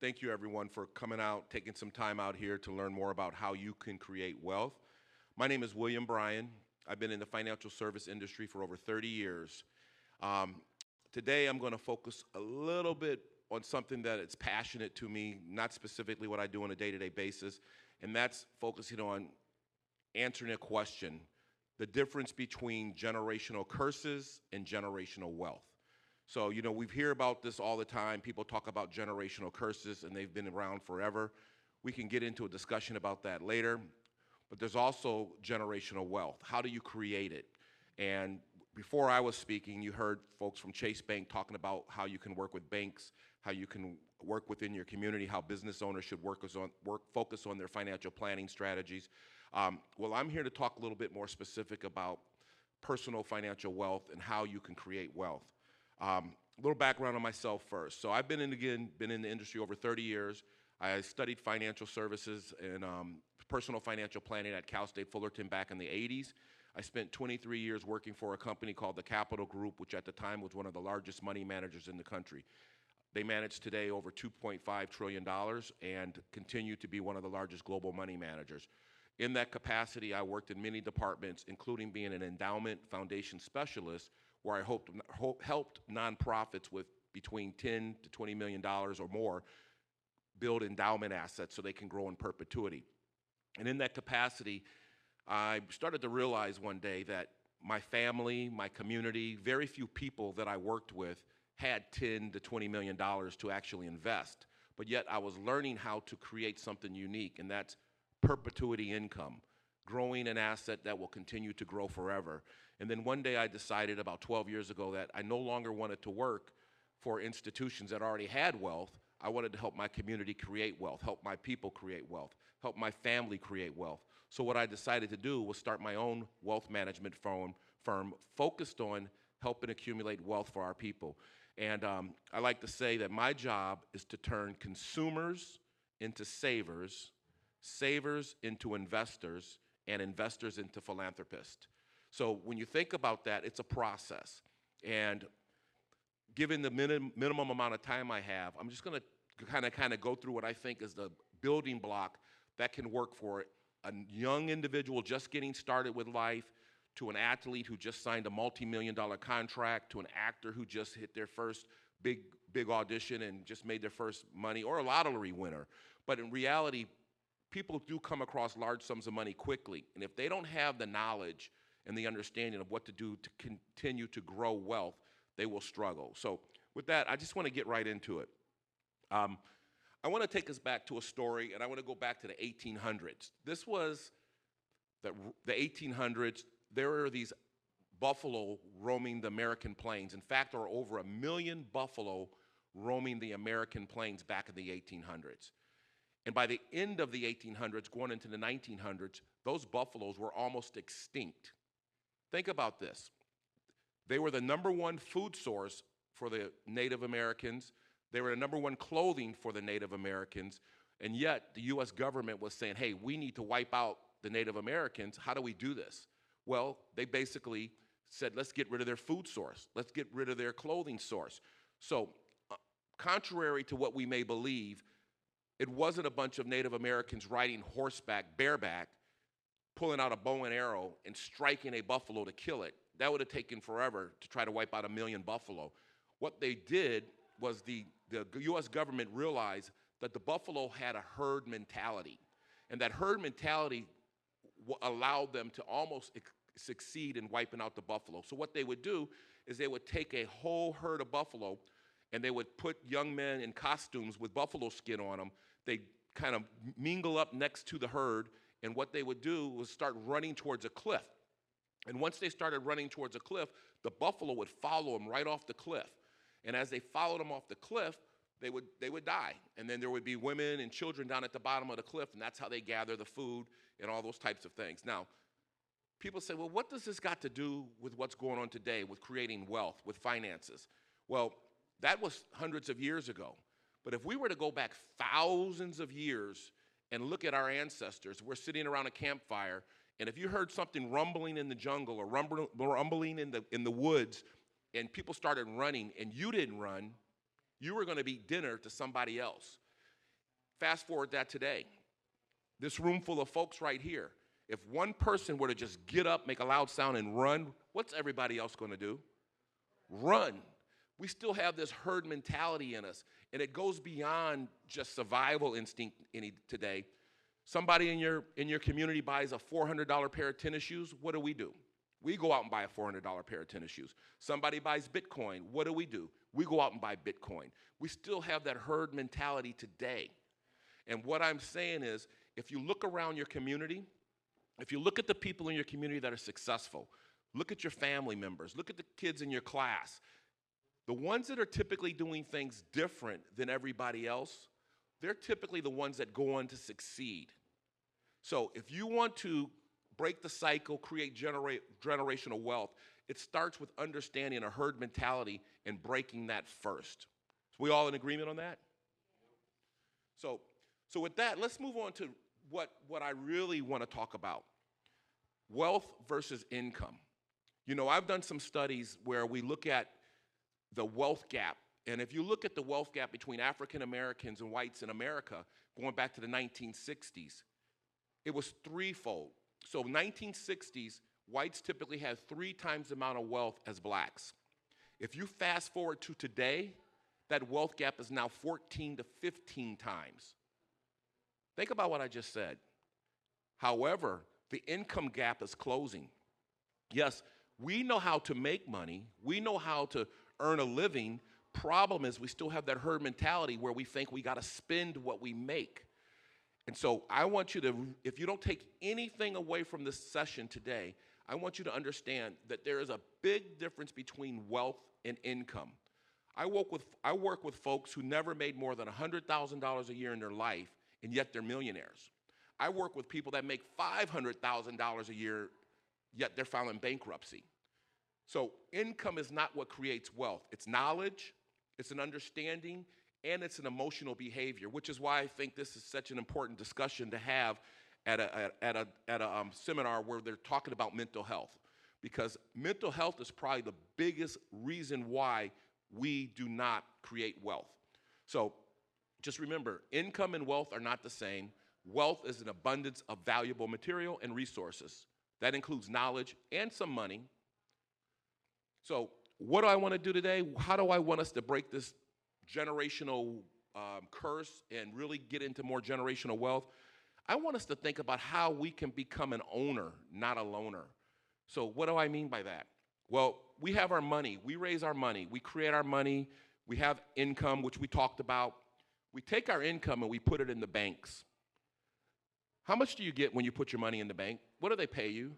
thank you everyone for coming out, taking some time out here to learn more about how you can create wealth. My name is Bryan. I've been in the financial service industry for over 30 years. Um, Today I'm going to focus a little bit on something that is passionate to me, not specifically what I do on a day-to-day basis, and that's focusing on answering a question, the difference between generational curses and generational wealth. So, we hear about this all the time. People talk about generational curses, and they've been around forever. We can get into a discussion about that later. But there's also generational wealth. How do you create it? And before I was speaking, you heard folks from Chase Bank talking about how you can work with banks, how you can work within your community, how business owners should focus on their financial planning strategies. Well, I'm here to talk a little bit more specific about personal financial wealth and how you can create wealth. A little background on myself first. So I've been in the industry over 30 years. I studied financial services and personal financial planning at Cal State Fullerton back in the 80s. I spent 23 years working for a company called the Capital Group, which at the time was one of the largest money managers in the country. They manage today over $2.5 trillion and continue to be one of the largest global money managers. In that capacity, I worked in many departments, including being an endowment foundation specialist, where I helped nonprofits with between $10 to $20 million or more build endowment assets so they can grow in perpetuity. And in that capacity, I started to realize one day that my family, my community, very few people that I worked with had $10 to $20 million to actually invest. But yet I was learning how to create something unique, and that's perpetuity income, growing an asset that will continue to grow forever. And then one day I decided about 12 years ago that I no longer wanted to work for institutions that already had wealth. I wanted to help my community create wealth, help my people create wealth, help my family create wealth. So what I decided to do was start my own wealth management firm focused on helping accumulate wealth for our people. And I like to say that my job is to turn consumers into savers, savers into investors, and investors into philanthropists. So when you think about that, it's a process. And given the minimum amount of time I have, I'm just going to kind of go through what I think is the building block that can work for a young individual just getting started with life, to an athlete who just signed a multi-million-dollar contract, to an actor who just hit their first big audition and just made their first money, or a lottery winner. But in reality, people do come across large sums of money quickly. And if they don't have the knowledge and the understanding of what to do to continue to grow wealth, they will struggle. So with that, I just want to get right into it. I want to take us back to a story, and I want to go back to the 1800s. This was the 1800s. There were these buffalo roaming the American plains. In fact, there were over 1 million buffalo roaming the American plains back in the 1800s. And by the end of the 1800s, going into the 1900s, those buffaloes were almost extinct. Think about this. They were the #1 food source for the Native Americans. They were the #1 clothing for the Native Americans. And yet the U.S. government was saying, hey, we need to wipe out the Native Americans. How do we do this? Well, they basically said, let's get rid of their food source. Let's get rid of their clothing source. So contrary to what we may believe, it wasn't a bunch of Native Americans riding horseback, bareback, pulling out a bow and arrow and striking a buffalo to kill it. That would have taken forever to try to wipe out 1 million buffalo. What they did was the U.S. government realized that the buffalo had a herd mentality. And that herd mentality allowed them to almost succeed in wiping out the buffalo. So what they would do is they would take a whole herd of buffalo and they would put young men in costumes with buffalo skin on them. They'd kind of mingle up next to the herd, and what they would do was start running towards a cliff. And once they started running towards a cliff, the buffalo would follow them right off the cliff. And as they followed them off the cliff, they would die. And then there would be women and children down at the bottom of the cliff, and that's how they gather the food and all those types of things. Now, people say, well, what does this got to do with what's going on today with creating wealth, with finances? Well, that was hundreds of years ago. But if we were to go back thousands of years and look at our ancestors, we're sitting around a campfire, and if you heard something rumbling in the jungle or rumbling in the woods, and people started running and you didn't run, you were going to be dinner to somebody else. Fast forward that today. This room full of folks right here, if one person were to just get up, make a loud sound, and run, what's everybody else going to do? Run. We still have this herd mentality in us, and it goes beyond just survival instinct today. Somebody in your community buys a $400 pair of tennis shoes. What do? We go out and buy a $400 pair of tennis shoes. Somebody buys Bitcoin. What do? We go out and buy Bitcoin. We still have that herd mentality today. And what I'm saying is, if you look around your community, if you look at the people in your community that are successful, look at your family members, look at the kids in your class, the ones that are typically doing things different than everybody else, they're typically the ones that go on to succeed. So if you want to break the cycle, create generational wealth, it starts with understanding a herd mentality and breaking that first. So we all in agreement on that? So with that, let's move on to what I really want to talk about. Wealth versus income. You know, I've done some studies where we look at the wealth gap. And if you look at the wealth gap between African Americans and whites in America, going back to the 1960s, it was threefold. So 1960s, whites typically had 3 times the amount of wealth as blacks. If you fast forward to today, that wealth gap is now 14 to 15 times. Think about what I just said. However, the income gap is closing. Yes, we know how to make money. We know how to earn a living. Problem is we still have that herd mentality where we think we got to spend what we make. And so I want you to, if you don't take anything away from this session today, I want you to understand that there is a big difference between wealth and income. I work with folks who never made more than $100,000 a year in their life, and yet they're millionaires. I work with people that make $500,000 a year, yet they're filing bankruptcy. So income is not what creates wealth. It's knowledge, it's an understanding, and it's an emotional behavior, which is why I think this is such an important discussion to have at a seminar where they're talking about mental health. Because mental health is probably the biggest reason why we do not create wealth. So just remember, income and wealth are not the same. Wealth is an abundance of valuable material and resources. That includes knowledge and some money. So what do I want to do today? How do I want us to break this generational curse and really get into more generational wealth? I want us to think about how we can become an owner, not a loner. So what do I mean by that? Well, we have our money. We raise our money. We create our money. We have income, which we talked about. We take our income and we put it in the banks. How much do you get when you put your money in the bank? What do they pay you?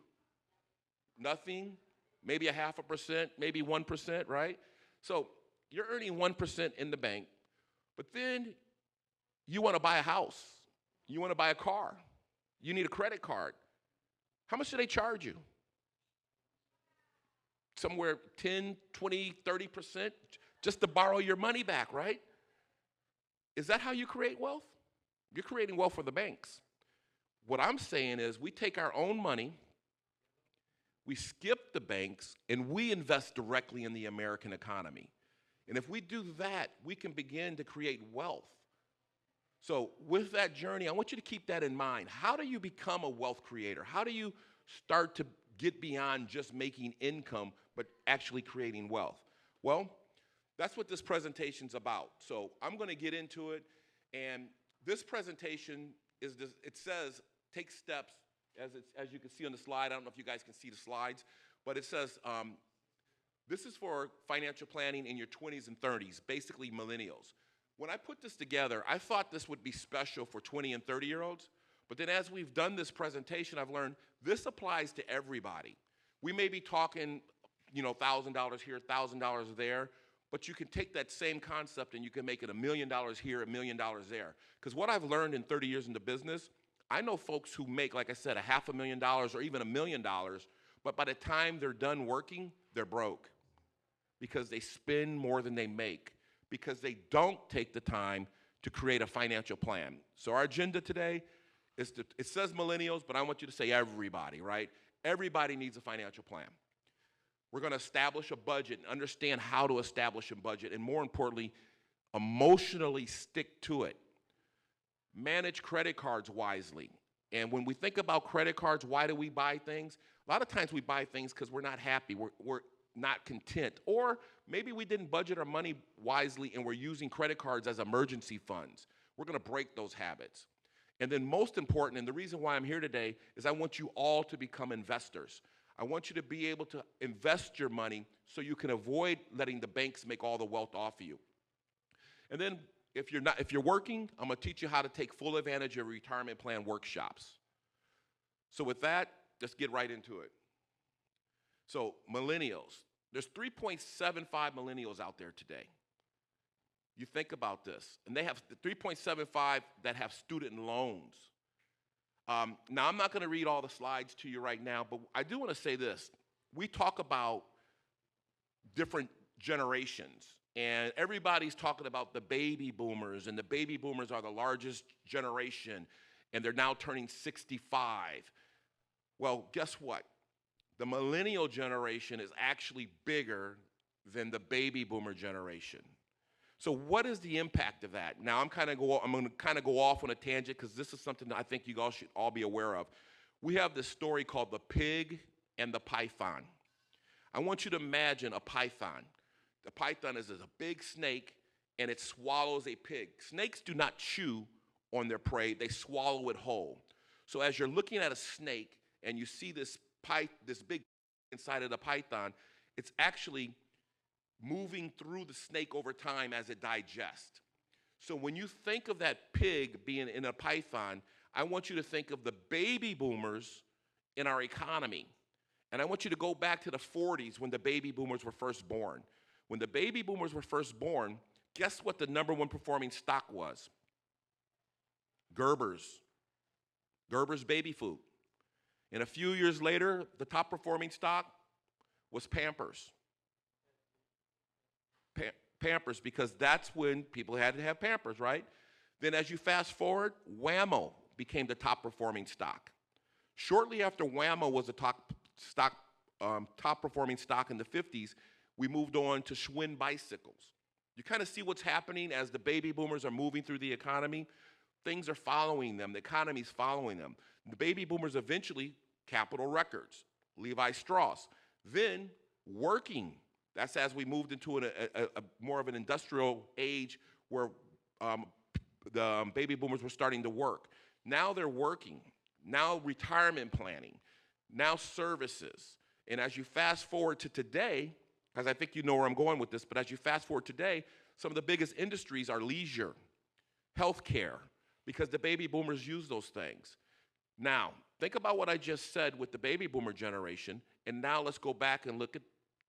Nothing, maybe 0.5%, maybe 1%, right? So you're earning 1% in the bank, but then you want to buy a house. You want to buy a car. You need a credit card. How much do they charge you? Somewhere 10, 20, 30% just to borrow your money back, right? Is that how you create wealth? You're creating wealth for the banks. What I'm saying is we take our own money, we skip the banks, and we invest directly in the American economy. And if we do that, we can begin to create wealth. So with that journey, I want you to keep that in mind. How do you become a wealth creator? How do you start to get beyond just making income, but actually creating wealth? Well, that's what this presentation's about. So I'm going to get into it, and this presentation it says take steps, as you can see on the slide. I don't know if you guys can see the slides, but it says this is for financial planning in your 20s and 30s, basically millennials. When I put this together, I thought this would be special for 20 and 30-year-olds, but then as we've done this presentation, I've learned this applies to everybody. We may be talking, $1,000 here, $1,000 there, but you can take that same concept and you can make it $1 million here, $1 million there. Because what I've learned in 30 years in the business, I know folks who make, like I said, $500,000 or even $1 million, but by the time they're done working, they're broke because they spend more than they make, because they don't take the time to create a financial plan. So our agenda today is it says millennials, but I want you to say everybody, right? Everybody needs a financial plan. We're going to establish a budget and understand how to establish a budget, and more importantly, emotionally stick to it. Manage credit cards wisely. And when we think about credit cards, why do we buy things? A lot of times we buy things because we're not happy, we're not content, or maybe we didn't budget our money wisely and we're using credit cards as emergency funds. We're gonna break those habits. And then most important, and the reason why I'm here today, is I want you all to become investors. I want you to be able to invest your money so you can avoid letting the banks make all the wealth off of you. And then if you're working, I'm gonna teach you how to take full advantage of retirement plan workshops. So with that, let's get right into it. So millennials, there's 3.75 millennials out there today. You think about this, and they have 3.75 that have student loans. Now, I'm not gonna read all the slides to you right now, but I do wanna say this. We talk about different generations, and everybody's talking about the baby boomers, and the baby boomers are the largest generation, and they're now turning 65. Well, guess what? The millennial generation is actually bigger than the baby boomer generation. So what is the impact of that? Now I'm gonna kind of go off on a tangent because this is something that I think you all should all be aware of. We have this story called the pig and the python. I want you to imagine a python. The python is a big snake and it swallows a pig. Snakes do not chew on their prey, they swallow it whole. So as you're looking at a snake and you see this big inside of the python, it's actually moving through the snake over time as it digests. So when you think of that pig being in a python, I want you to think of the baby boomers in our economy. And I want you to go back to the 40s when the baby boomers were first born. When the baby boomers were first born, guess what the #1 performing stock was? Gerber's baby food. And a few years later, the top performing stock was Pampers. Pampers, because that's when people had to have Pampers, right? Then as you fast forward, Whammo became the top performing stock. Shortly after Whammo was the top performing stock in the 50s, we moved on to Schwinn bicycles. You kind of see what's happening as the baby boomers are moving through the economy. Things are following them. The economy's following them. The baby boomers eventually, Capitol Records, Levi Strauss. Then working. That's as we moved into a more of an industrial age where the baby boomers were starting to work. Now they're working. Now retirement planning. Now services. And as you fast forward to today, because I think you know where I'm going with this, but as you fast forward today, some of the biggest industries are leisure, healthcare, because the baby boomers use those things. Now, think about what I just said with the baby boomer generation, and now let's go back and look at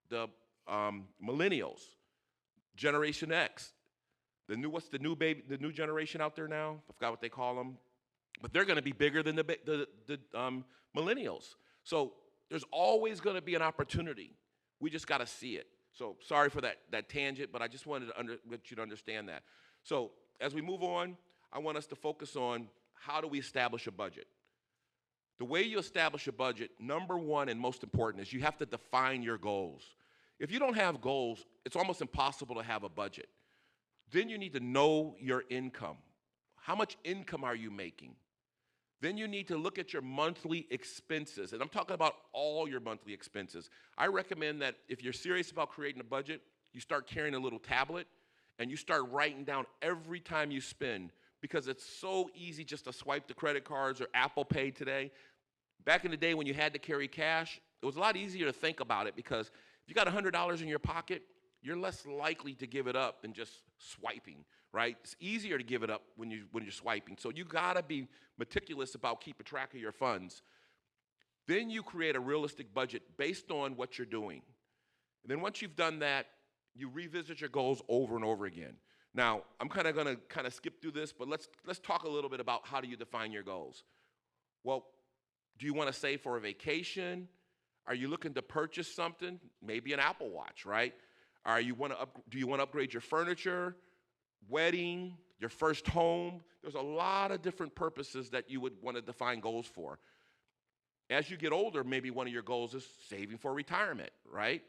the millennials, Generation X. What's the new generation out there now? I forgot what they call them, but they're going to be bigger than the millennials. So there's always going to be an opportunity. We just got to see it. So sorry for that tangent, but I just wanted to get you to understand that. So as we move on, I want us to focus on how do we establish a budget. The way you establish a budget, #1 and most important, is you have to define your goals. If you don't have goals, it's almost impossible to have a budget. Then you need to know your income. How much income are you making? Then you need to look at your monthly expenses. And I'm talking about all your monthly expenses. I recommend that if you're serious about creating a budget, you start carrying a little tablet and you start writing down every time you spend, because it's so easy just to swipe the credit cards or Apple Pay today. Back in the day when you had to carry cash, it was a lot easier to think about it, because if you got $100 in your pocket, you're less likely to give it up than just swiping, right? It's easier to give it up when you're swiping. So you gotta be meticulous about keeping track of your funds. Then you create a realistic budget based on what you're doing. And then once you've done that, you revisit your goals over and over again. Now, I'm gonna skip through this, but let's talk a little bit about how do you define your goals. Well, do you wanna save for a vacation? Are you looking to purchase something? Maybe an Apple Watch, right? Do you want to upgrade your furniture, wedding, your first home? There's a lot of different purposes that you would want to define goals for. As you get older, maybe one of your goals is saving for retirement, right?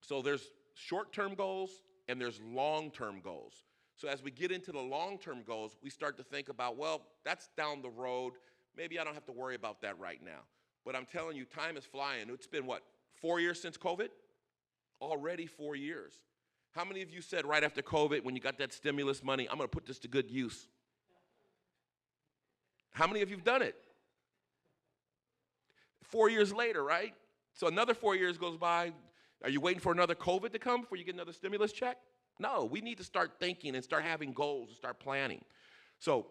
So there's short-term goals and there's long-term goals. So as we get into the long-term goals, we start to think about, well, that's down the road. Maybe I don't have to worry about that right now. But I'm telling you, time is flying. It's been, what, 4 years since COVID? Already 4 years. How many of you said right after COVID, when you got that stimulus money, I'm going to put this to good use? How many of you have done it? 4 years later, right? So another 4 years goes by. Are you waiting for another COVID to come before you get another stimulus check? No, we need to start thinking and start having goals and start planning. So,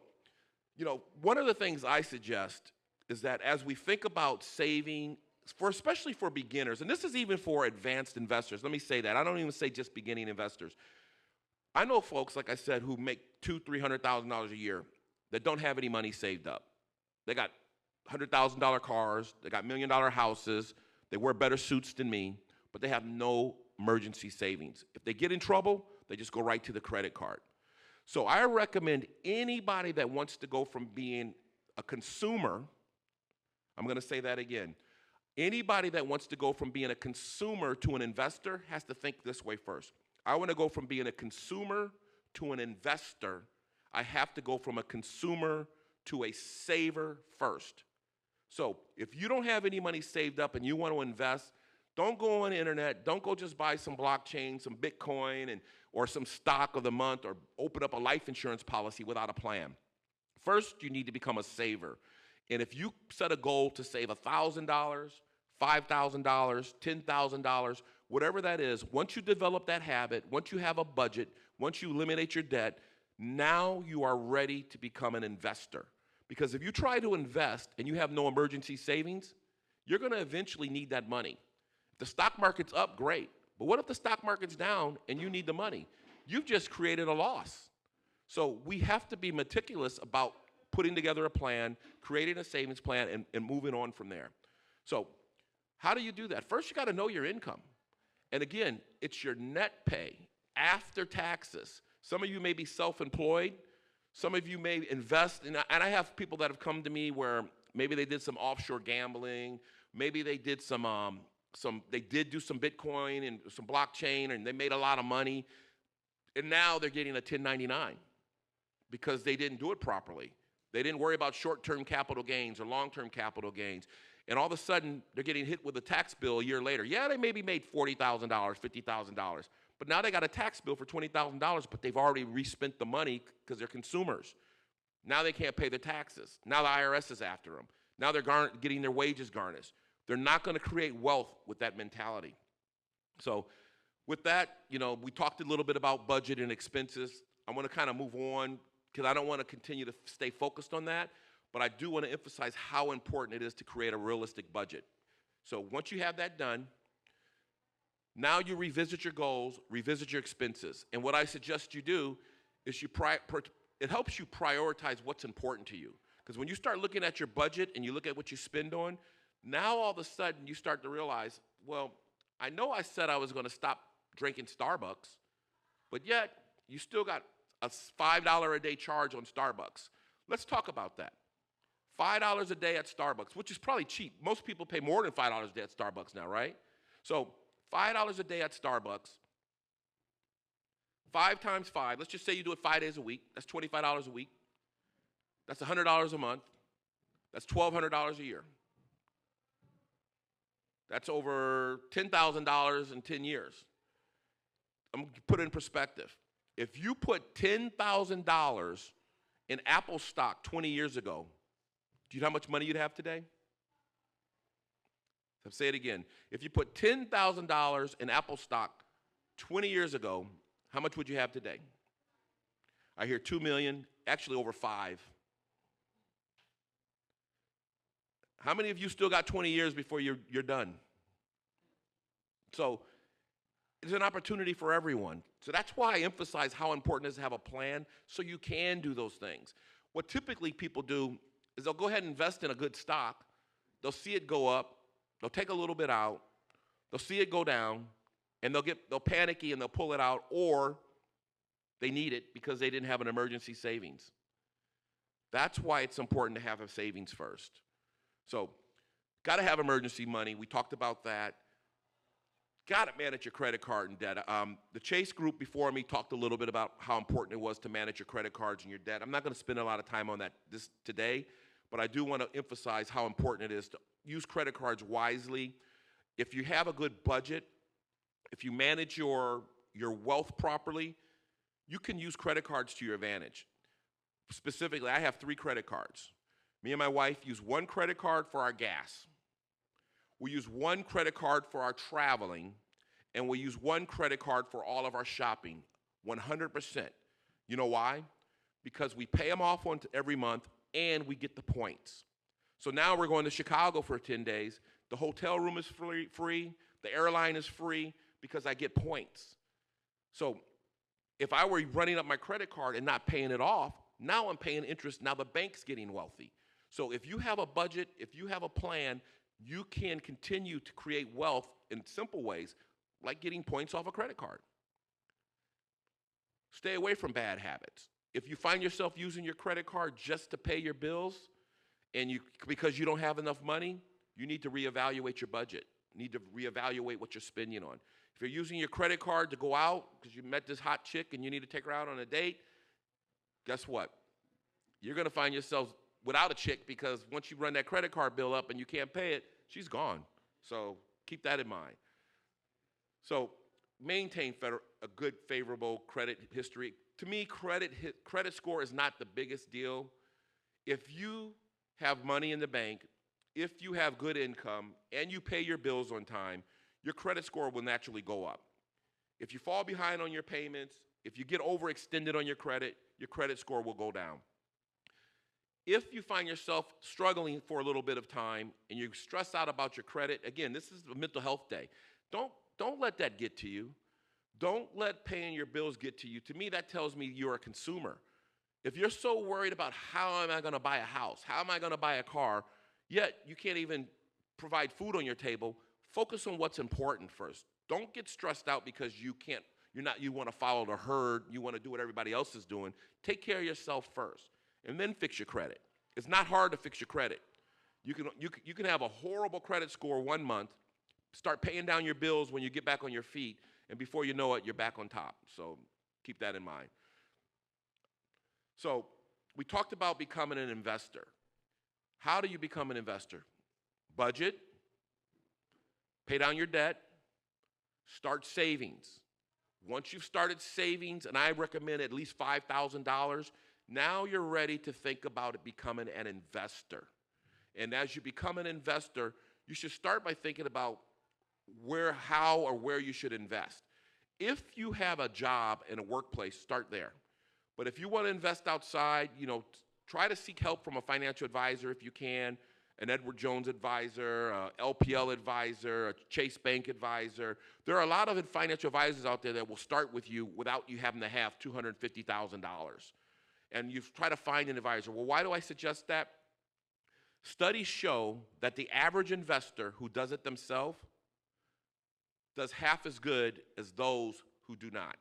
one of the things I suggest is that as we think about saving, especially for beginners, and this is even for advanced investors, let me say that. I don't even say just beginning investors. I know folks, like I said, who make $200,000-$300,000 a year that don't have any money saved up. They got $100,000 cars, they got $1 million houses, they wear better suits than me, but they have no emergency savings. If they get in trouble, they just go right to the credit card. So I recommend anybody that wants to go from being a consumer, I'm going to say that again, anybody that wants to go from being a consumer to an investor has to think this way first. I want to go from being a consumer to an investor. I have to go from a consumer to a saver first. So if you don't have any money saved up and you want to invest, don't go on the internet. Don't go just buy some blockchain, some Bitcoin, or some stock of the month, or open up a life insurance policy without a plan. First, you need to become a saver. And if you set a goal to save $1,000, $5,000, $10,000, whatever that is, once you develop that habit, once you have a budget, once you eliminate your debt, now you are ready to become an investor. Because if you try to invest and you have no emergency savings, you're going to eventually need that money. If the stock market's up, great. But what if the stock market's down and you need the money? You've just created a loss. So we have to be meticulous about putting together a plan, creating a savings plan, and moving on from there. So how do you do that? First, you got to know your income. And again, it's your net pay after taxes. Some of you may be self-employed. Some of you may invest. And I have people that have come to me where maybe they did some offshore gambling. Maybe they did they did do some Bitcoin and some blockchain, and they made a lot of money. And now they're getting a 1099 because they didn't do it properly. They didn't worry about short-term capital gains or long-term capital gains. And all of a sudden, they're getting hit with a tax bill a year later. Yeah, they maybe made $40,000, $50,000. But now they got a tax bill for $20,000, but they've already respent the money because they're consumers. Now they can't pay their taxes. Now the IRS is after them. Now they're getting their wages garnished. They're not going to create wealth with that mentality. So with that, we talked a little bit about budget and expenses. I want to kind of move on because I don't want to continue to stay focused on that, but I do want to emphasize how important it is to create a realistic budget. So once you have that done, now you revisit your goals, revisit your expenses. And what I suggest you do is it helps you prioritize what's important to you. Because when you start looking at your budget and you look at what you spend on, now all of a sudden you start to realize, well, I know I said I was going to stop drinking Starbucks, but yet you still got a $5 a day charge on Starbucks. Let's talk about that. $5 a day at Starbucks, which is probably cheap. Most people pay more than $5 a day at Starbucks now, right? So $5 a day at Starbucks, 5 times 5, let's just say you do it 5 days a week. That's $25 a week. That's $100 a month. That's $1,200 a year. That's over $10,000 in 10 years. I'm going to put it in perspective. If you put $10,000 in Apple stock 20 years ago, do you know how much money you'd have today? I'll say it again. If you put $10,000 in Apple stock 20 years ago, how much would you have today? I hear 2 million, actually over 5. How many of you still got 20 years before you're done? So it's an opportunity for everyone. So that's why I emphasize how important it is to have a plan so you can do those things. What typically people do is they'll go ahead and invest in a good stock. They'll see it go up. They'll take a little bit out. They'll see it go down. And they'll panicky and they'll pull it out, or they need it because they didn't have an emergency savings. That's why it's important to have a savings first. So, got to have emergency money. We talked about that. got to manage your credit card and debt. The Chase group before me talked a little bit about how important it was to manage your credit cards and your debt. I'm not going to spend a lot of time on that today, but I do want to emphasize how important it is to use credit cards wisely. If you have a good budget, if you manage your wealth properly, you can use credit cards to your advantage. Specifically, I have 3 credit cards. Me and my wife use 1 credit card for our gas. We use 1 credit card for our traveling, and we use 1 credit card for all of our shopping, 100%. You know why? Because we pay them off every month, and we get the points. So now we're going to Chicago for 10 days. The hotel room is free. The airline is free because I get points. So if I were running up my credit card and not paying it off, now I'm paying interest. Now the bank's getting wealthy. So if you have a budget, if you have a plan, you can continue to create wealth in simple ways, like getting points off a credit card. Stay away from bad habits. If you find yourself using your credit card just to pay your bills, and because you don't have enough money, you need to reevaluate your budget. You need to reevaluate what you're spending on. If you're using your credit card to go out because you met this hot chick and you need to take her out on a date, guess what? You're going to find yourself without a chick because once you run that credit card bill up and you can't pay it, she's gone. So keep that in mind. So maintain a good, favorable credit history. To me, credit score is not the biggest deal. If you have money in the bank, if you have good income, and you pay your bills on time, your credit score will naturally go up. If you fall behind on your payments, if you get overextended on your credit score will go down. If you find yourself struggling for a little bit of time and you're stressed out about your credit, again, this is a mental health day. Don't let that get to you. Don't let paying your bills get to you. To me, that tells me you're a consumer. If you're so worried about how am I going to buy a house, how am I going to buy a car, yet you can't even provide food on your table, focus on what's important first. Don't get stressed out because you want to follow the herd, you want to do what everybody else is doing. Take care of yourself first, and then fix your credit. It's not hard to fix your credit. You can have a horrible credit score 1 month, start paying down your bills when you get back on your feet, and before you know it, you're back on top. So keep that in mind. So we talked about becoming an investor. How do you become an investor? Budget, pay down your debt, start savings. Once you've started savings, and I recommend at least $5,000, now you're ready to think about becoming an investor. And as you become an investor, you should start by thinking about how or where you should invest. If you have a job in a workplace, start there. But if you want to invest outside, try to seek help from a financial advisor if you can, an Edward Jones advisor, a LPL advisor, a Chase Bank advisor. There are a lot of financial advisors out there that will start with you without you having to have $250,000. And you try to find an advisor. Well, why do I suggest that? Studies show that the average investor who does it themselves does half as good as those who do not.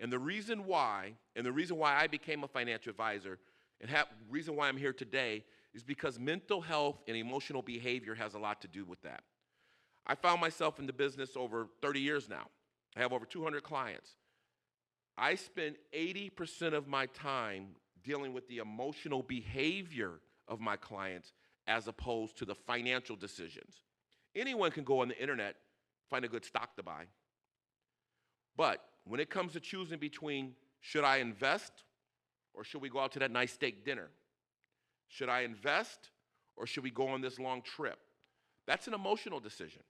And the reason why I became a financial advisor, and the reason why I'm here today, is because mental health and emotional behavior has a lot to do with that. I found myself in the business over 30 years now. I have over 200 clients. I spend 80% of my time dealing with the emotional behavior of my clients as opposed to the financial decisions. Anyone can go on the internet, find a good stock to buy. But when it comes to choosing between should I invest or should we go out to that nice steak dinner? Should I invest or should we go on this long trip? That's an emotional decision.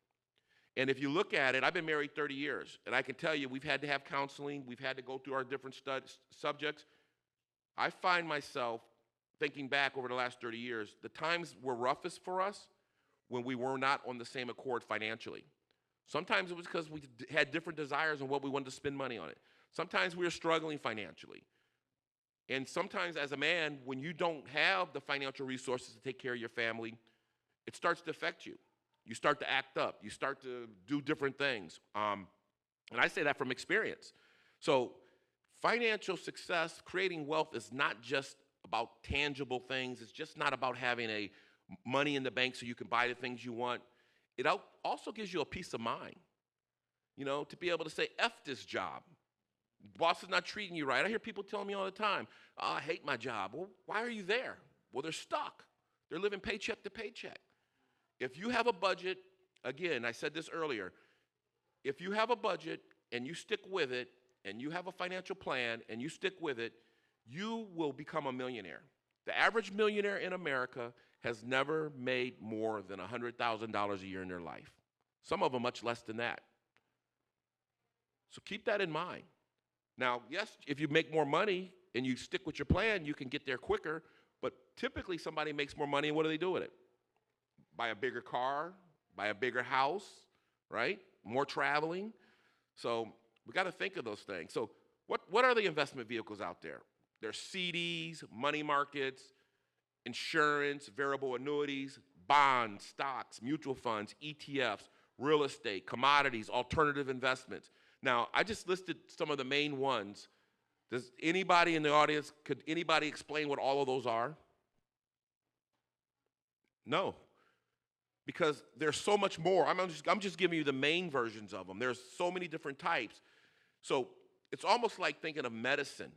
And if you look at it, I've been married 30 years, and I can tell you we've had to have counseling, we've had to go through our different subjects. I find myself thinking back over the last 30 years, the times were roughest for us when we were not on the same accord financially. Sometimes it was because we had different desires on what we wanted to spend money on it. Sometimes we were struggling financially. And sometimes as a man, when you don't have the financial resources to take care of your family, it starts to affect you. You start to act up. You start to do different things. And I say that from experience. So financial success, creating wealth is not just about tangible things. It's just not about having money in the bank so you can buy the things you want. It also gives you a peace of mind. to be able to say, F this job. Boss is not treating you right. I hear people telling me all the time, oh, I hate my job. Well, why are you there? Well, they're stuck. They're living paycheck to paycheck. If you have a budget, again, I said this earlier, if you have a budget and you stick with it, and you have a financial plan and you stick with it, you will become a millionaire. The average millionaire in America has never made more than $100,000 a year in their life. Some of them much less than that. So keep that in mind. Now, yes, if you make more money and you stick with your plan, you can get there quicker, but typically somebody makes more money and what do they do with it? Buy a bigger car, buy a bigger house, right? More traveling. So we got to think of those things. So what are the investment vehicles out there? There's CDs, money markets, insurance, variable annuities, bonds, stocks, mutual funds, ETFs, real estate, commodities, alternative investments. Now, I just listed some of the main ones. Does anybody in the audience, could anybody explain what all of those are? No, because there's so much more. I'm just giving you the main versions of them. There's so many different types. So it's almost like thinking of medicine,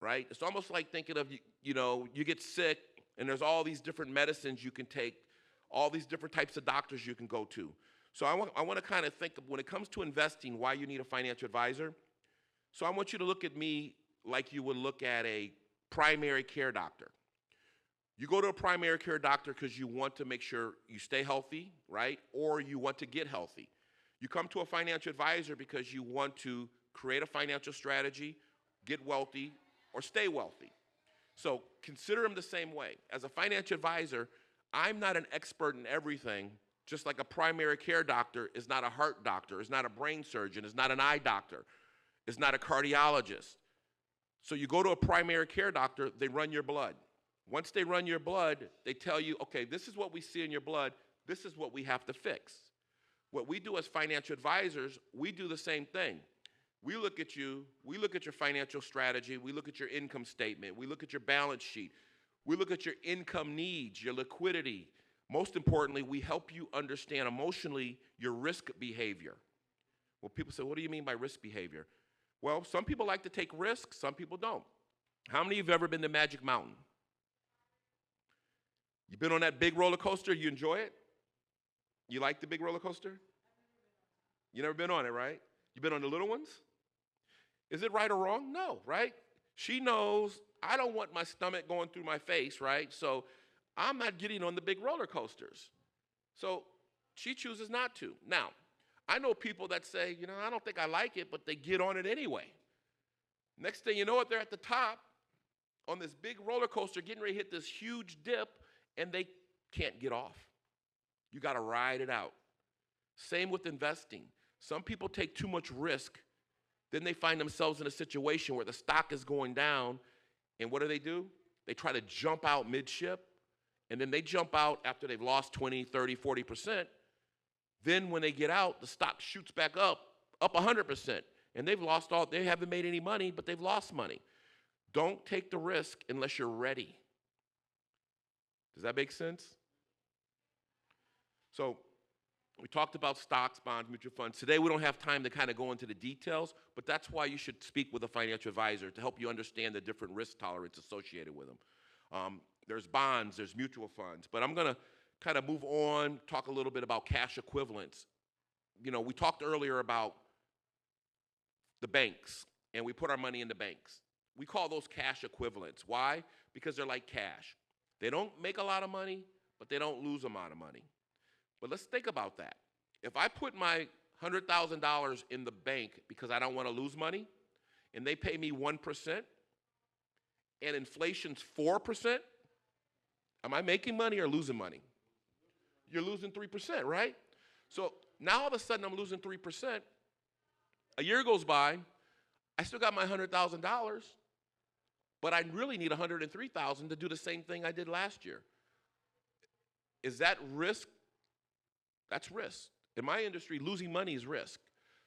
right? It's almost like thinking of, you get sick and there's all these different medicines you can take, all these different types of doctors you can go to. So I want to kind of think of, when it comes to investing, why you need a financial advisor. So I want you to look at me like you would look at a primary care doctor. You go to a primary care doctor because you want to make sure you stay healthy, right? Or you want to get healthy. You come to a financial advisor because you want to create a financial strategy, get wealthy, or stay wealthy. So consider them the same way. As a financial advisor, I'm not an expert in everything, just like a primary care doctor is not a heart doctor, is not a brain surgeon, is not an eye doctor, is not a cardiologist. So you go to a primary care doctor, they run your blood. Once they run your blood, they tell you, okay, this is what we see in your blood, this is what we have to fix. What we do as financial advisors, we do the same thing. We look at you, we look at your financial strategy, we look at your income statement, we look at your balance sheet, we look at your income needs, your liquidity. Most importantly, we help you understand emotionally your risk behavior. Well, people say, what do you mean by risk behavior? Well, some people like to take risks, some people don't. How many of you have ever been to Magic Mountain? You've been on that big roller coaster, you enjoy it? You like the big roller coaster? You never been on it, right? You been on the little ones? Is it right or wrong? No, right? She knows I don't want my stomach going through my face, right? So I'm not getting on the big roller coasters. So she chooses not to. Now, I know people that say, I don't think I like it, but they get on it anyway. Next thing you know it, they're at the top on this big roller coaster getting ready to hit this huge dip, and they can't get off. You got to ride it out. Same with investing. Some people take too much risk. Then they find themselves in a situation where the stock is going down, and what do? They try to jump out midship, and then they jump out after they've lost 20, 30, 40%. Then when they get out, the stock shoots back up 100%, and they haven't made any money, but they've lost money. Don't take the risk unless you're ready. Does that make sense? So we talked about stocks, bonds, mutual funds. Today we don't have time to kind of go into the details, but that's why you should speak with a financial advisor to help you understand the different risk tolerance associated with them. There's bonds, there's mutual funds, but I'm going to kind of move on, talk a little bit about cash equivalents. We talked earlier about the banks, and we put our money in the banks. We call those cash equivalents. Why? Because they're like cash. They don't make a lot of money, but they don't lose a lot of money. But let's think about that. If I put my $100,000 in the bank because I don't want to lose money, and they pay me 1%, and inflation's 4%, am I making money or losing money? You're losing 3%, right? So now all of a sudden I'm losing 3%. A year goes by, I still got my $100,000, but I really need $103,000 to do the same thing I did last year. Is that risk? That's risk. In my industry, losing money is risk.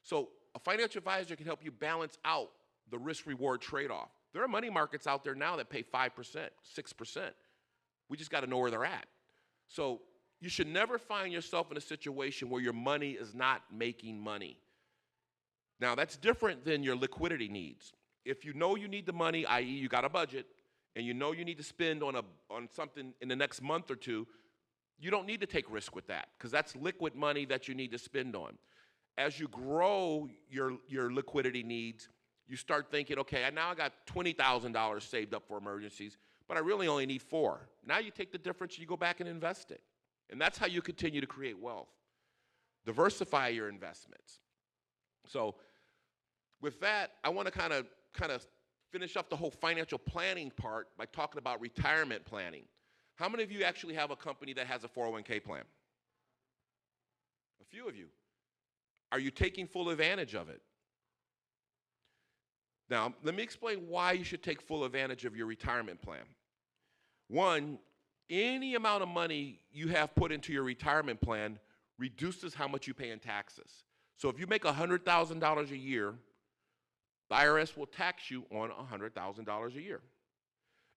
So a financial advisor can help you balance out the risk-reward trade-off. There are money markets out there now that pay 5%, 6%. We just got to know where they're at. So you should never find yourself in a situation where your money is not making money. Now, that's different than your liquidity needs. If you know you need the money, i.e., you got a budget, and you know you need to spend on something in the next month or two, you don't need to take risk with that because that's liquid money that you need to spend on. As you grow your liquidity needs, you start thinking, okay, now I got $20,000 saved up for emergencies, but I really only need 4. Now you take the difference and you go back and invest it. And that's how you continue to create wealth. Diversify your investments. So with that, I want to kind of finish up the whole financial planning part by talking about retirement planning. How many of you actually have a company that has a 401k plan? A few of you. Are you taking full advantage of it? Now, let me explain why you should take full advantage of your retirement plan. One, any amount of money you have put into your retirement plan reduces how much you pay in taxes. So if you make $100,000 a year, the IRS will tax you on $100,000 a year.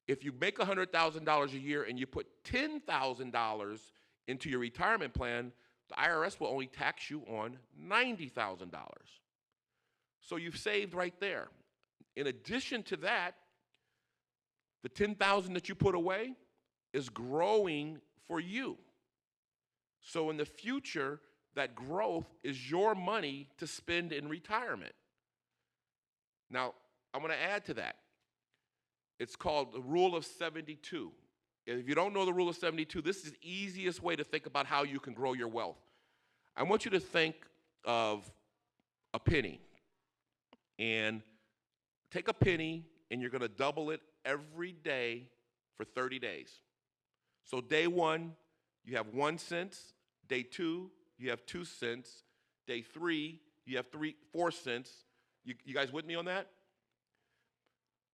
If you make $100,000 a year and you put $10,000 into your retirement plan, the IRS will only tax you on $90,000. So you've saved right there. In addition to that, the $10,000 that you put away is growing for you. So in the future, that growth is your money to spend in retirement. Now, I'm going to add to that. It's called the Rule of 72. If you don't know the Rule of 72, this is the easiest way to think about how you can grow your wealth. I want you to think of a penny. And take a penny, and you're going to double it every day for 30 days. So day 1, you have 1 cent. Day 2, you have 2 cents. Day 3, you have 4 cents. You guys with me on that?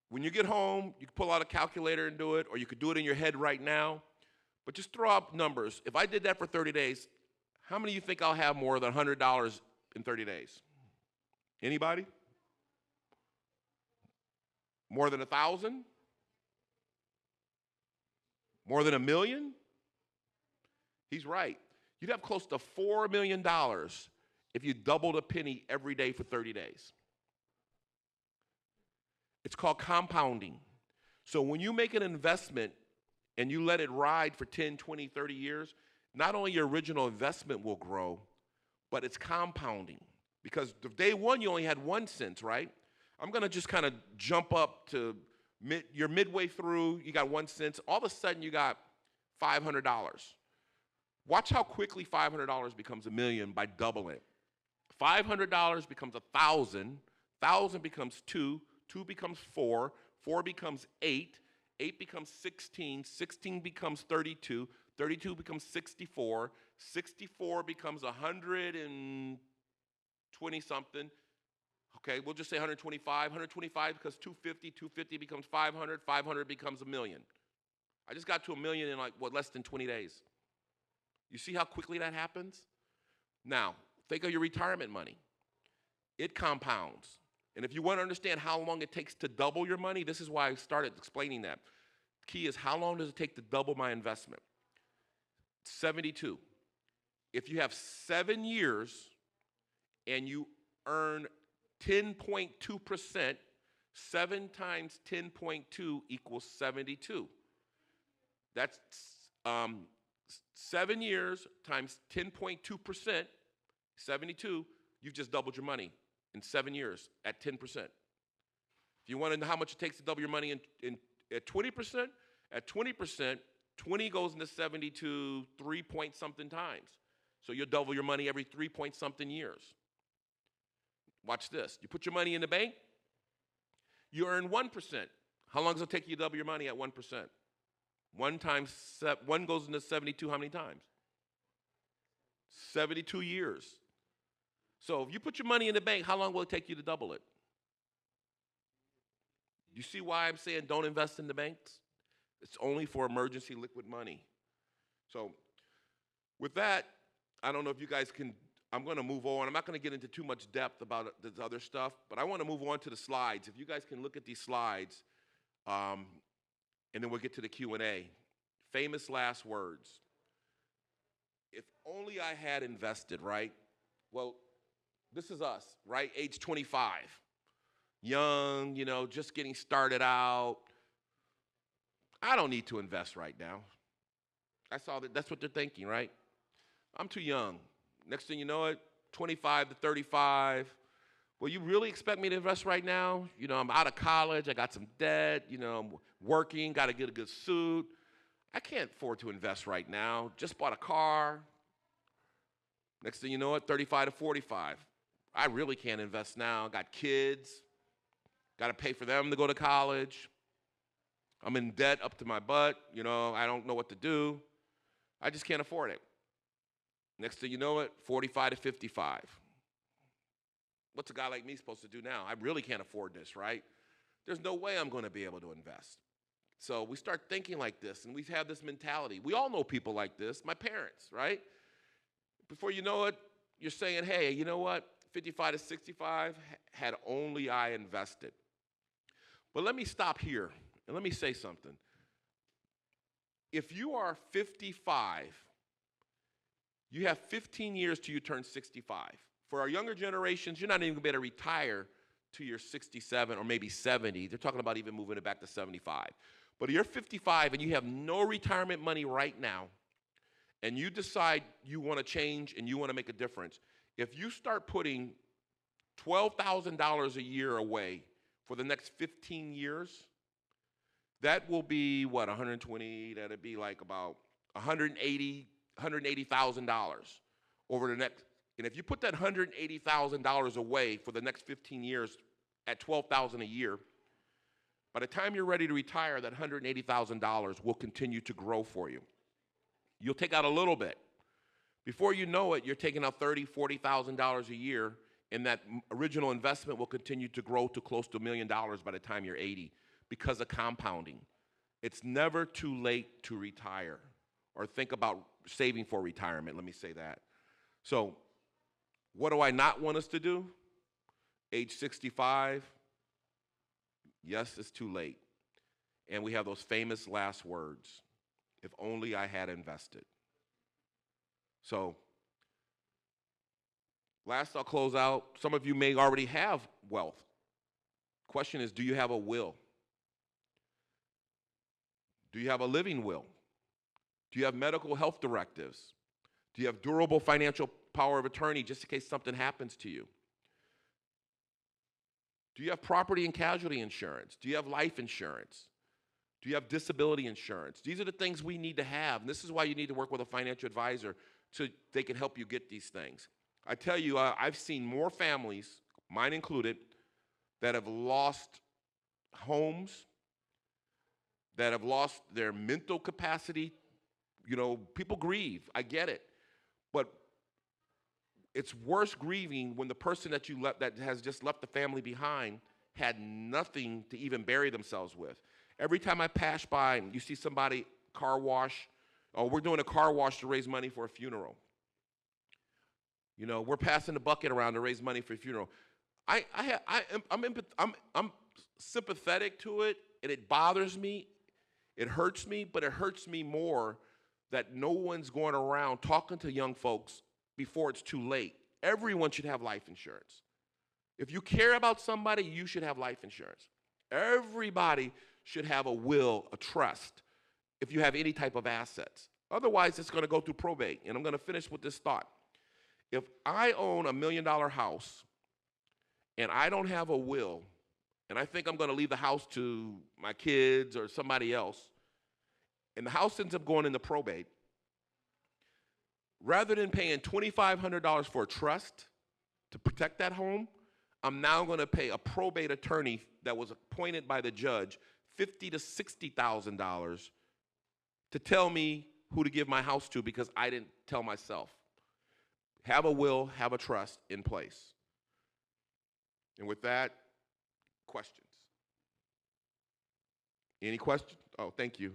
When you get home, you can pull out a calculator and do it, or you could do it in your head right now. But just throw out numbers. If I did that for 30 days, how many of you think I'll have more than $100 in 30 days? Anybody? More than 1,000? More than 1 million? He's right. You'd have close to $4 million if you doubled a penny every day for 30 days. It's called compounding. So when you make an investment and you let it ride for 10, 20, 30 years, not only your original investment will grow, but it's compounding. Because day 1, you only had 1 cent, right? I'm going to just kind of jump up to you're midway through, you got 1 cent. All of a sudden, you got $500. Watch how quickly $500 becomes $1 million by doubling it. $500 becomes 1,000. 1,000 becomes 2. 2 becomes 4. 4 becomes 8. 8 becomes 16. 16 becomes 32. 32 becomes 64. 64 becomes 120 something. Okay, we'll just say 125. 125 becomes 250. 250 becomes 500. 500 becomes $1 million. I just got to $1 million in less than 20 days. You see how quickly that happens? Now, think of your retirement money. It compounds. And if you want to understand how long it takes to double your money, this is why I started explaining that. The key is, how long does it take to double my investment? 72. If you have 7 years and you earn 10.2%, 7 times 10.2 equals 72. That's 7 years times 10.2%, 72, you've just doubled your money in 7 years at 10%. If you want to know how much it takes to double your money at 20%, at 20%, 20 goes into 72 3-point-something times. So you'll double your money every 3-point-something years. Watch this. You put your money in the bank, you earn 1%. How long does it take you to double your money at 1%? 1 times 1 goes into 72 how many times? 72 years. So if you put your money in the bank, how long will it take you to double it? You see why I'm saying don't invest in the banks? It's only for emergency liquid money. So with that, I don't know if you guys can, I'm going to move on. I'm not going to get into too much depth about this other stuff, but I want to move on to the slides. If you guys can look at these slides, and then we'll get to the Q&A. Famous last words. If only I had invested, right? Well, This is us, right? Age 25. Young, just getting started out. I don't need to invest right now. I saw that. That's what they're thinking, right? I'm too young. Next thing you know it, 25 to 35. Well, you really expect me to invest right now? I'm out of college. I got some debt. I'm working. Got to get a good suit. I can't afford to invest right now. Just bought a car. Next thing you know it, 35 to 45. I really can't invest now. Got kids. Got to pay for them to go to college. I'm in debt up to my butt. I don't know what to do. I just can't afford it. Next thing you know it, 45 to 55. What's a guy like me supposed to do now? I really can't afford this, right? There's no way I'm going to be able to invest. So we start thinking like this, and we have this mentality. We all know people like this, my parents, right? Before you know it, you're saying, hey, you know what? 55 to 65, had only I invested. But let me stop here, and let me say something. If you are 55, you have 15 years till you turn 65. For our younger generations, you're not even going to be able to retire till you're 67 or maybe 70. They're talking about even moving it back to 75. But if you're 55 and you have no retirement money right now, and you decide you want to change and you want to make a difference, if you start putting $12,000 a year away for the next 15 years, that will be, what, 120? That'd be like about $180,000 over the next. And if you put that $180,000 away for the next 15 years at $12,000 a year, by the time you're ready to retire, that $180,000 will continue to grow for you. You'll take out a little bit. Before you know it, you're taking out $30,000, $40,000 a year, and that original investment will continue to grow to close to $1 million by the time you're 80 because of compounding. It's never too late to retire or think about saving for retirement, let me say that. So what do I not want us to do? Age 65, yes, it's too late. And we have those famous last words, if only I had invested. So last, I'll close out. Some of you may already have wealth. Question is, do you have a will? Do you have a living will? Do you have medical health directives? Do you have durable financial power of attorney just in case something happens to you? Do you have property and casualty insurance? Do you have life insurance? Do you have disability insurance? These are the things we need to have, and this is why you need to work with a financial advisor so they can help you get these things. I tell you, I've seen more families, mine included, that have lost homes, that have lost their mental capacity. People grieve, I get it. But it's worse grieving when the person that that has just left the family behind had nothing to even bury themselves with. Every time I pass by and you see somebody, car wash, oh, we're doing a car wash to raise money for a funeral. We're passing the bucket around to raise money for a funeral. I'm sympathetic to it, and it bothers me. It hurts me, but it hurts me more that no one's going around talking to young folks before it's too late. Everyone should have life insurance. If you care about somebody, you should have life insurance. Everybody should have a will, a trust, if you have any type of assets. Otherwise, it's going to go through probate. And I'm going to finish with this thought. If I own $1 million house and I don't have a will, and I think I'm going to leave the house to my kids or somebody else, and the house ends up going into probate, rather than paying $2,500 for a trust to protect that home, I'm now going to pay a probate attorney that was appointed by the judge $50,000 to $60,000 to tell me who to give my house to because I didn't tell myself. Have a will, have a trust in place. And with that, questions? Any questions? Oh, thank you.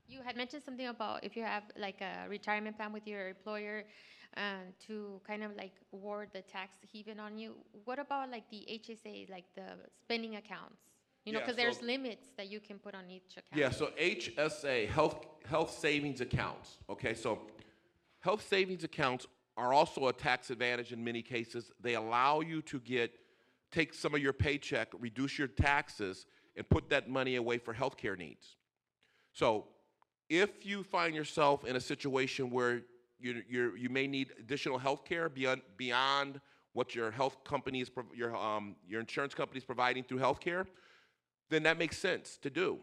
You had mentioned something about if you have like a retirement plan with your employer to kind of like ward the tax haven on you. What about like the HSA, like the spending accounts? You know, Yeah, because so- there's limits that you can put on each account. Yeah, so HSA, health savings accounts. Okay, so health savings accounts are also a tax advantage in many cases. They allow you to take some of your paycheck, reduce your taxes, and put that money away for healthcare needs. So if you find yourself in a situation where you may need additional health care beyond what your health company is, your insurance company is providing through health care, then that makes sense to do.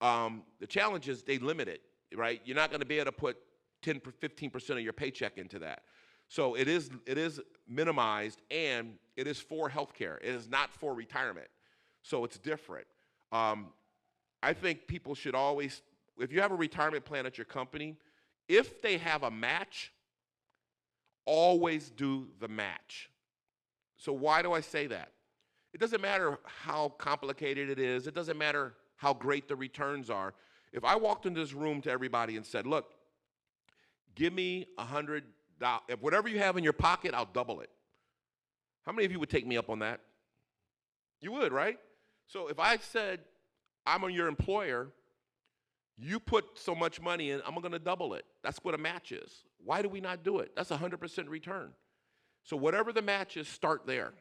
The challenge is they limit it, right? You're not going to be able to put 10, 15% of your paycheck into that. So it is minimized, and it is for healthcare. It is not for retirement. So it's different. I think people should always, if you have a retirement plan at your company, if they have a match, always do the match. So why do I say that? It doesn't matter how complicated it is. It doesn't matter how great the returns are. If I walked into this room to everybody and said, look, give me $100, if whatever you have in your pocket, I'll double it. How many of you would take me up on that? You would, right? So if I said, I'm your employer, you put so much money in, I'm going to double it. That's what a match is. Why do we not do it? That's 100% return. So whatever the match is, start there.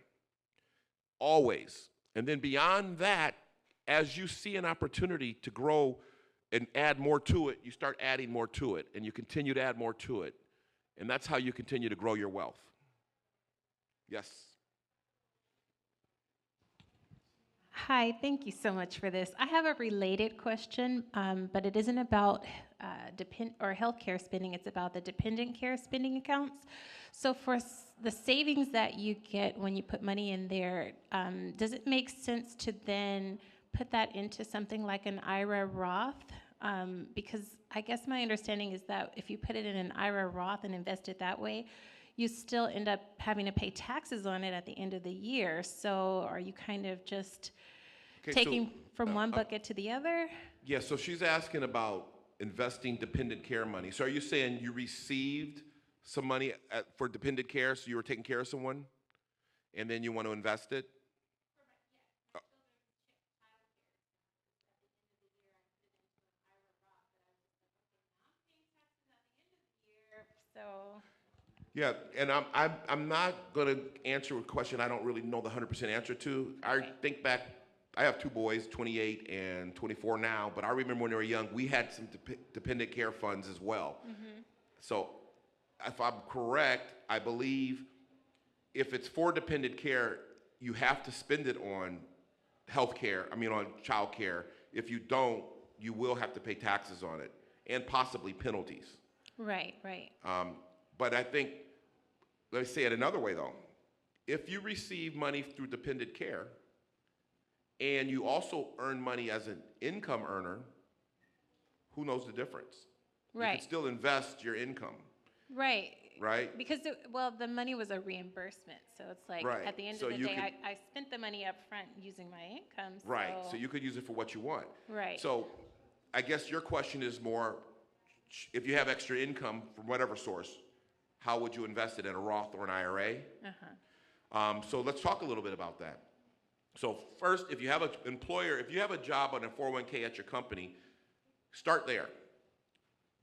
Always. And then beyond that, as you see an opportunity to grow and add more to it, you start adding more to it, and you continue to add more to it. And that's how you continue to grow your wealth. Yes. Hi, thank you so much for this. I have a related question, but it isn't about healthcare spending. It's about the dependent care spending accounts. So for the savings that you get when you put money in there, does it make sense to then put that into something like an IRA Roth? Because I guess my understanding is that if you put it in an IRA Roth and invest it that way, you still end up having to pay taxes on it at the end of the year. So are you kind of just taking from one bucket to the other? Yeah, so she's asking about investing dependent care money. So are you saying you received some money for dependent care, so you were taking care of someone, and then you want to invest it? So Yeah, and I'm not going to answer a question I don't really know the 100% answer to. I think back, I have two boys, 28 and 24 now, but I remember when they were young, we had some dependent care funds as well. Mm-hmm. So if I'm correct, I believe if it's for dependent care, you have to spend it on on child care. If you don't, you will have to pay taxes on it and possibly penalties. right. But I think, let me say it another way though. If you receive money through dependent care and you also earn money as an income earner, who knows the difference? You Right. can still invest your income, Right. right? Because the money was a reimbursement, so it's like Right. at the end So of the you day, can- I spent the money up front using my income. Right, so you could use it for what you want. Right. So I guess your question is more, if you have extra income from whatever source, how would you invest it, in a Roth or an IRA? So let's talk a little bit about that. So first, if you have an employer, if you have a job on a 401k at your company, start there.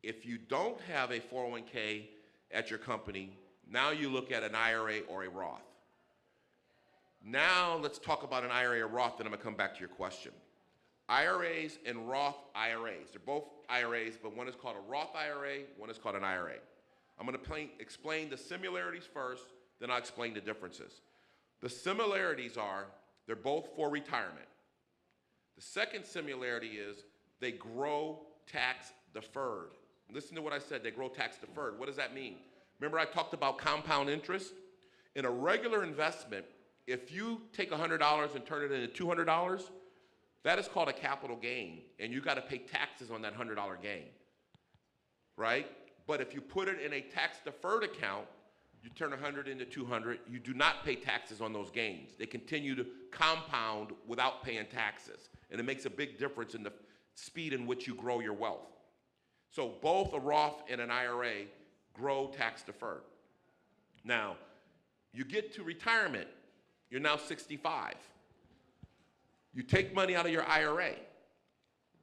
If you don't have a 401k at your company, now you look at an IRA or a Roth. Now let's talk about an IRA or Roth, then I'm going to come back to your question. IRAs and Roth IRAs, they're both IRAs, but one is called a Roth IRA, one is called an IRA. I'm going to explain the similarities first, then I'll explain the differences. The similarities are they're both for retirement. The second similarity is they grow tax deferred. Listen to what I said, they grow tax deferred. What does that mean? Remember I talked about compound interest? In a regular investment, if you take $100 and turn it into $200, that is called a capital gain, and you got to pay taxes on that $100 gain, right? But if you put it in a tax-deferred account, you turn 100 into 200, you do not pay taxes on those gains. They continue to compound without paying taxes, and it makes a big difference in the speed in which you grow your wealth. So both a Roth and an IRA grow tax-deferred. Now, you get to retirement, you're now 65. You take money out of your IRA.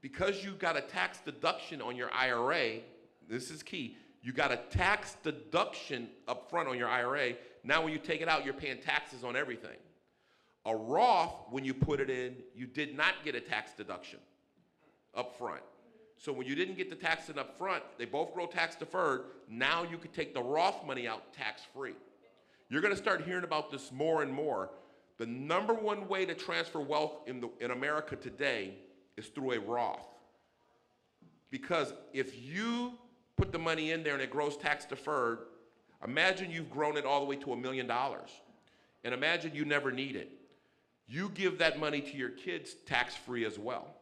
Because you got a tax deduction on your IRA, this is key, you got a tax deduction up front on your IRA. Now when you take it out, you're paying taxes on everything. A Roth, when you put it in, you did not get a tax deduction up front. So when you didn't get the tax in up front, they both grow tax deferred. Now you could take the Roth money out tax free. You're going to start hearing about this more and more. The number one way to transfer wealth in America today is through a Roth. Because if you put the money in there and it grows tax deferred, imagine you've grown it all the way to $1 million. And imagine you never need it. You give that money to your kids tax free as well.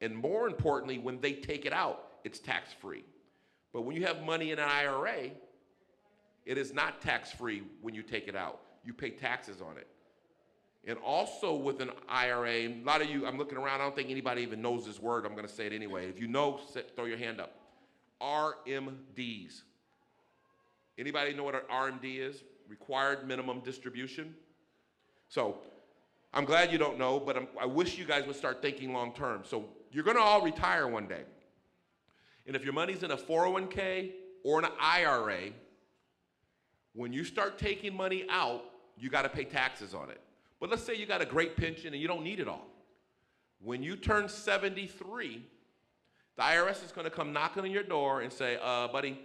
And more importantly, when they take it out, it's tax free. But when you have money in an IRA, it is not tax free when you take it out. You pay taxes on it. And also with an IRA, a lot of you, I'm looking around, I don't think anybody even knows this word, I'm gonna say it anyway. If you know, throw your hand up. RMDs. Anybody know what an RMD is? Required minimum distribution. So I'm glad you don't know, but I wish you guys would start thinking long term. So you're gonna all retire one day. And if your money's in a 401k or an IRA, when you start taking money out, you gotta pay taxes on it. But let's say you got a great pension and you don't need it all. When you turn 73, the IRS is gonna come knocking on your door and say, buddy,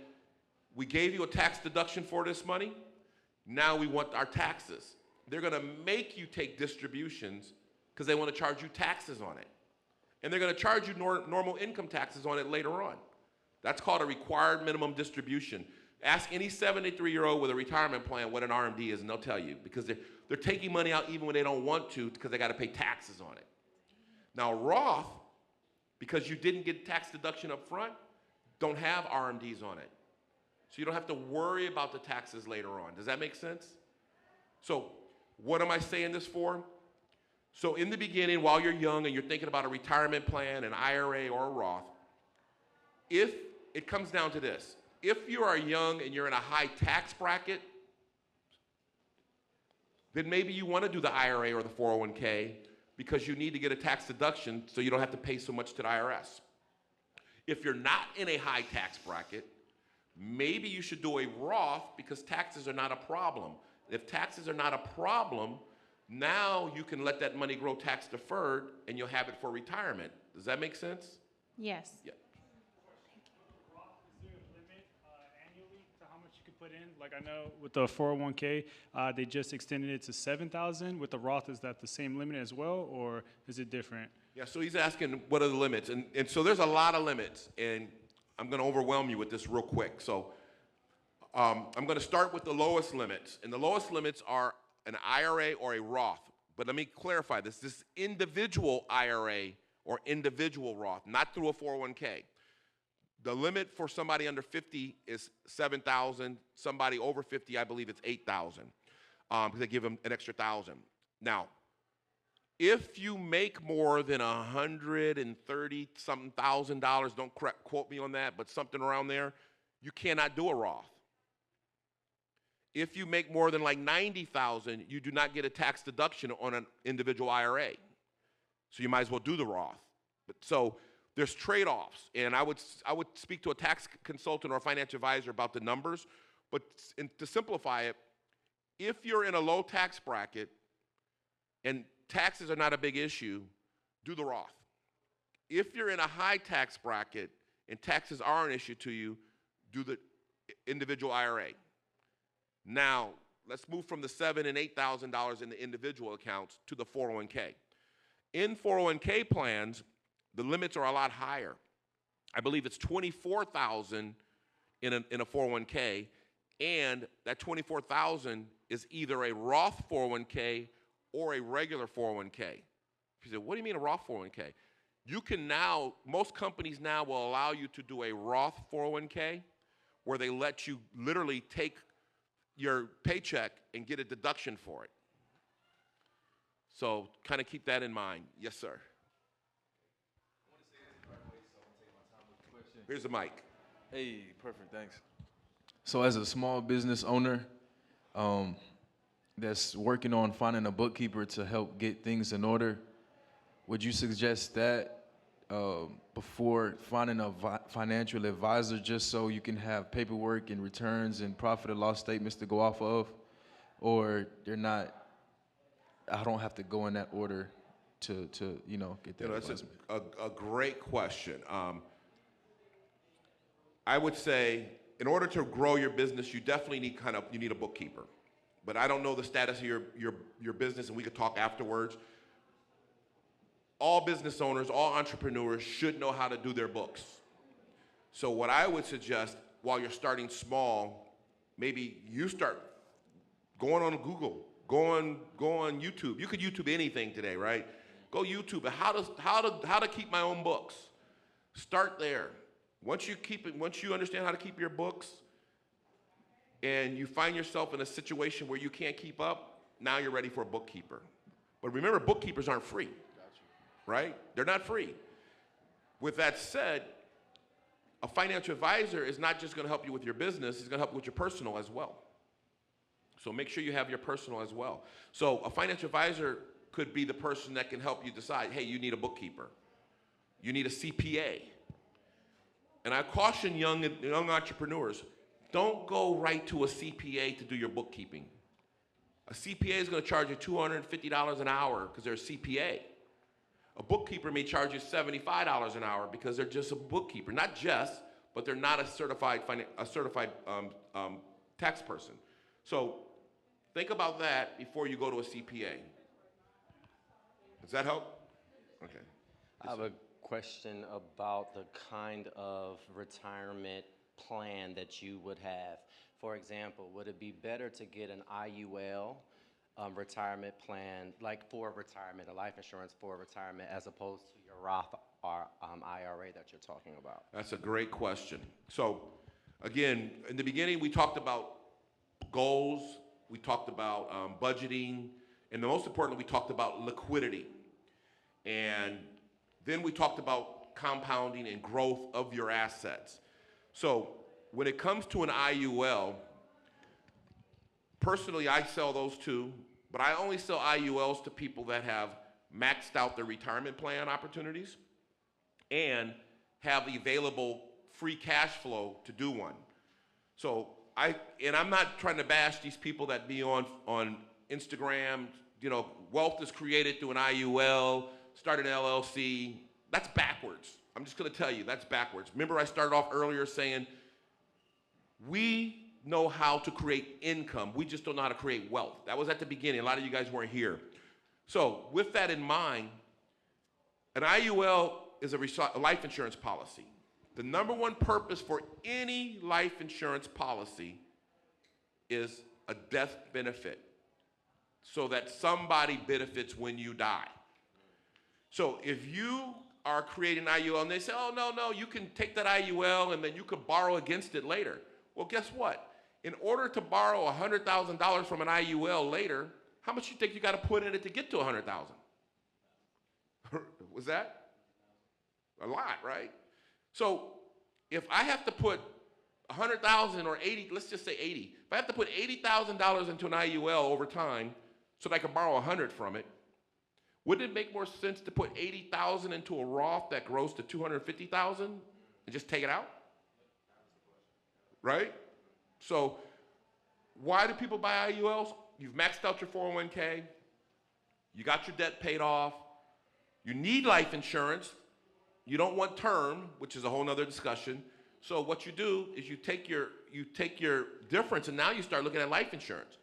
we gave you a tax deduction for this money, now we want our taxes. They're gonna make you take distributions because they wanna charge you taxes on it. And they're gonna charge you normal income taxes on it later on. That's called a required minimum distribution. Ask any 73-year-old with a retirement plan what an RMD is, and they'll tell you, because they're taking money out even when they don't want to because they got to pay taxes on it. Now, Roth, because you didn't get tax deduction up front, don't have RMDs on it. So you don't have to worry about the taxes later on. Does that make sense? So what am I saying this for? So in the beginning, while you're young and you're thinking about a retirement plan, an IRA, or a Roth, if it comes down to this, if you are young and you're in a high tax bracket, then maybe you want to do the IRA or the 401k because you need to get a tax deduction so you don't have to pay so much to the IRS. If you're not in a high tax bracket, maybe you should do a Roth because taxes are not a problem. If taxes are not a problem, now you can let that money grow tax deferred and you'll have it for retirement. Does that make sense? Yes. Yeah. Put in, like I know with the 401k, they just extended it to $7,000. With the Roth, is that the same limit as well, or is it different? Yeah, so he's asking what are the limits, and so there's a lot of limits, and I'm going to overwhelm you with this real quick. So I'm going to start with the lowest limits, and the lowest limits are an IRA or a Roth. But let me clarify this: this is individual IRA or individual Roth, not through a 401k. The limit for somebody under 50 is 7,000. Somebody over 50, I believe it's 8,000, because they give them an extra 1,000. Now, if you make more than $130-something thousand, don't quote me on that, but something around there, you cannot do a Roth. If you make more than like 90,000, you do not get a tax deduction on an individual IRA. So you might as well do the Roth. But so there's trade-offs, and I would speak to a tax consultant or a financial advisor about the numbers, but to simplify it, if you're in a low tax bracket and taxes are not a big issue, do the Roth. If you're in a high tax bracket and taxes are an issue to you, do the individual IRA. Now, let's move from the $7,000 and $8,000 in the individual accounts to the 401k. In 401k plans, the limits are a lot higher. I believe it's $24,000 in a 401k, and that $24,000 is either a Roth 401k or a regular 401k. You say, what do you mean a Roth 401k? You can now, most companies now will allow you to do a Roth 401k where they let you literally take your paycheck and get a deduction for it. So kind of keep that in mind. Yes, sir. Here's the mic. Hey, perfect, thanks. So as a small business owner that's working on finding a bookkeeper to help get things in order, would you suggest that before finding a financial advisor, just so you can have paperwork and returns and profit and loss statements to go off of? Or they're not, I don't have to go in that order to get that That's advisement? a great question. I would say, in order to grow your business, you definitely need a bookkeeper. But I don't know the status of your business, and we could talk afterwards. All business owners, all entrepreneurs should know how to do their books. So what I would suggest, while you're starting small, maybe you start going on Google, go on YouTube. You could YouTube anything today, right? Go YouTube. How to keep my own books. Start there. Once you understand how to keep your books, and you find yourself in a situation where you can't keep up, now you're ready for a bookkeeper. But remember, bookkeepers aren't free, right? They're not free. With that said, a financial advisor is not just going to help you with your business, he's going to help you with your personal as well. So make sure you have your personal as well. So a financial advisor could be the person that can help you decide, hey, you need a bookkeeper. You need a CPA. And I caution young entrepreneurs, don't go right to a CPA to do your bookkeeping. A CPA is going to charge you $250 an hour because they're a CPA. A bookkeeper may charge you $75 an hour because they're just a bookkeeper. Not just, but they're not a certified tax person. So think about that before you go to a CPA. Does that help? Okay. I have a question about the kind of retirement plan that you would have. For example, would it be better to get an IUL retirement plan, like for retirement, a life insurance for retirement, as opposed to your Roth or IRA that you're talking about? That's a great question. So, again, in the beginning, we talked about goals, we talked about budgeting, and the most importantly, we talked about liquidity. And then we talked about compounding and growth of your assets. So, when it comes to an IUL, personally, I sell those too, but I only sell IULs to people that have maxed out their retirement plan opportunities and have available free cash flow to do one. So I'm not trying to bash these people that be on Instagram, wealth is created through an IUL, start an LLC. That's backwards. I'm just gonna tell you, that's backwards. Remember I started off earlier saying, we know how to create income. We just don't know how to create wealth. That was at the beginning. A lot of you guys weren't here. So with that in mind, an IUL is a life insurance policy. The number one purpose for any life insurance policy is a death benefit, so that somebody benefits when you die. So if you are creating an IUL and they say, oh, no, you can take that IUL and then you could borrow against it later. Well, guess what? In order to borrow $100,000 from an IUL later, how much you think you got to put in it to get to $100,000? Was that? A lot, right? So if I have to put $100,000 or 80, let's just say 80. If I have to put $80,000 into an IUL over time so that I can borrow 100 from it, wouldn't it make more sense to put $80,000 into a Roth that grows to $250,000 and just take it out? Right? So why do people buy IULs? You've maxed out your 401k. You got your debt paid off. You need life insurance. You don't want term, which is a whole nother discussion. So what you do is you take your difference and now you start looking at life insurance.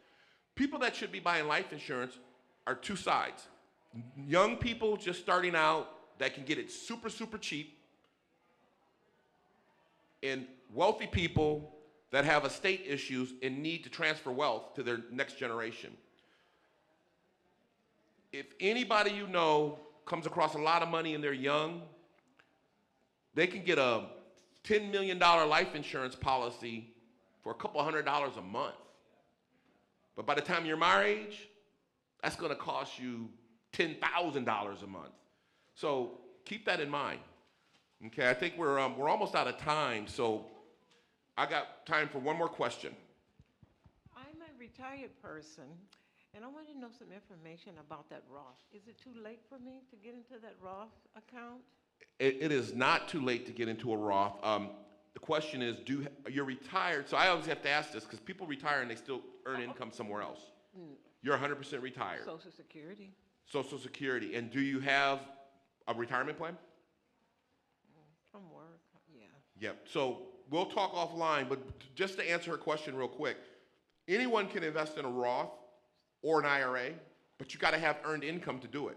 People that should be buying life insurance are two sides. Young people just starting out that can get it super, super cheap, and wealthy people that have estate issues and need to transfer wealth to their next generation. If anybody you know comes across a lot of money and they're young, they can get a $10 million life insurance policy for a couple $100 a month. But by the time you're my age, that's gonna cost you $10,000 a month. So keep that in mind. Okay, I think we're almost out of time, so I got time for one more question. I'm a retired person, And I want to know some information about that Roth. Is it too late for me to get into that Roth account? It is not too late to get into a Roth. The question is, you're retired? So I always have to ask this because people retire and they still earn income somewhere else. You're 100% retired. Social Security? Social Security. And do you have a retirement plan? From work, yeah. Yep. So we'll talk offline, but just to answer her question real quick, anyone can invest in a Roth or an IRA, but you got to have earned income to do it.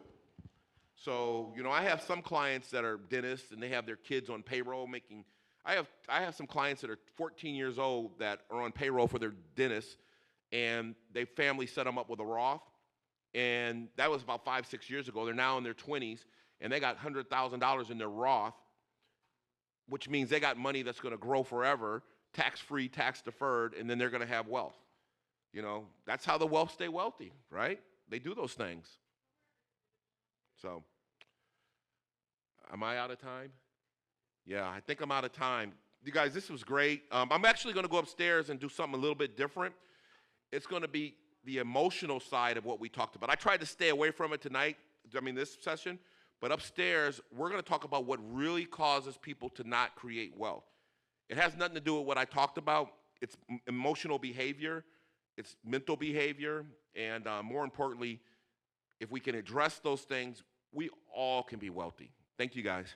So, you know, I have some clients that are dentists and they have their kids on payroll making, I have some clients that are 14 years old that are on payroll for their dentist, and their family set them up with a Roth, and that was about 5-6 years ago. They're now in their 20s, and they got $100,000 in their Roth, which means they got money that's going to grow forever, tax-free, tax-deferred, and then they're going to have wealth. You know, that's how the wealth stay wealthy, right? They do those things. So, am I out of time? Yeah, I think I'm out of time. You guys, this was great. I'm actually going to go upstairs and do something a little bit different. It's going to be the emotional side of what we talked about. I tried to stay away from it tonight, this session, but upstairs, we're going to talk about what really causes people to not create wealth. It has nothing to do with what I talked about. It's emotional behavior, it's mental behavior, and more importantly, if we can address those things, we all can be wealthy. Thank you, guys.